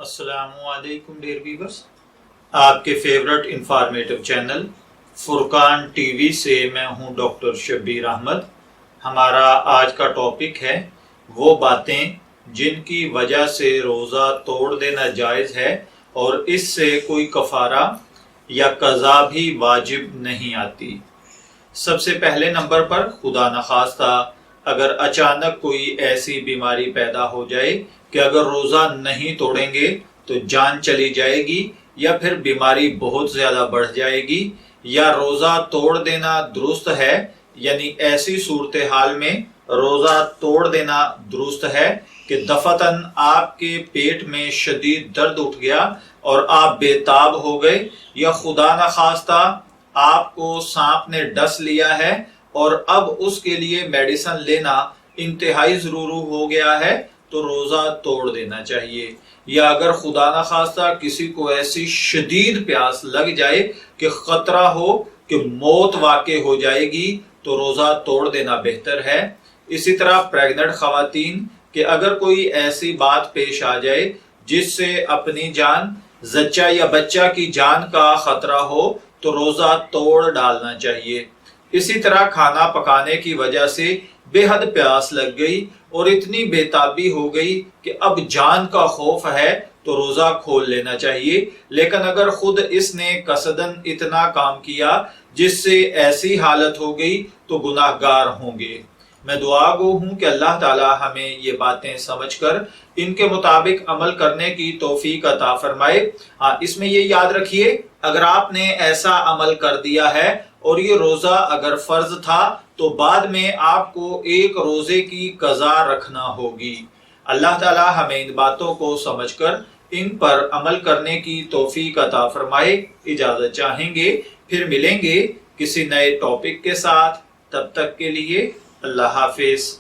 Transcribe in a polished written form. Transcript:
السلام علیکم dear viewers, آپ کے فیورٹ انفارمیٹو چینل فرقان ٹی وی سے میں ہوں ڈاکٹر شبیر احمد۔ ہمارا آج کا ٹاپک ہے وہ باتیں جن کی وجہ سے روزہ توڑ دینا جائز ہے اور اس سے کوئی کفارہ یا قضا بھی واجب نہیں آتی۔ سب سے پہلے نمبر پر خدا نخواستہ اگر اچانک کوئی ایسی بیماری پیدا ہو جائے کہ اگر روزہ نہیں توڑیں گے تو جان چلی جائے گی یا پھر بیماری بہت زیادہ بڑھ جائے گی، یا روزہ توڑ دینا درست ہے، یعنی ایسی صورتحال میں روزہ توڑ دینا درست ہے کہ دفتن آپ کے پیٹ میں شدید درد اٹھ گیا اور آپ بے تاب ہو گئے، یا خدا نخواستہ آپ کو سانپ نے ڈس لیا ہے اور اب اس کے لیے میڈیسن لینا انتہائی ضروری ہو گیا ہے تو روزہ توڑ دینا چاہیے۔ یا اگر خدا نخواستہ کسی کو ایسی شدید پیاس لگ جائے کہ خطرہ ہو کہ موت واقع ہو جائے گی تو روزہ توڑ دینا بہتر ہے۔ اسی طرح پریگننٹ خواتین کہ اگر کوئی ایسی بات پیش آ جائے جس سے اپنی جان، زچہ یا بچہ کی جان کا خطرہ ہو تو روزہ توڑ ڈالنا چاہیے۔ اسی طرح کھانا پکانے کی وجہ سے بے حد پیاس لگ گئی اور اتنی بے تابی ہو گئی کہ اب جان کا خوف ہے تو روزہ کھول لینا چاہیے، لیکن اگر خود اس نے قصدن اتنا کام کیا جس سے ایسی حالت ہو گئی تو گناہ گار ہوں گے۔ میں دعا گو ہوں کہ اللہ تعالی ہمیں یہ باتیں سمجھ کر ان کے مطابق عمل کرنے کی توفیق عطا فرمائے۔ اس میں یہ یاد رکھیے، اگر آپ نے ایسا عمل کر دیا ہے اور یہ روزہ اگر فرض تھا تو بعد میں آپ کو ایک روزے کی قضا رکھنا ہوگی۔ اللہ تعالی ہمیں ان باتوں کو سمجھ کر ان پر عمل کرنے کی توفیق عطا فرمائے۔ اجازت چاہیں گے، پھر ملیں گے کسی نئے ٹاپک کے ساتھ، تب تک کے لیے اللہ حافظ۔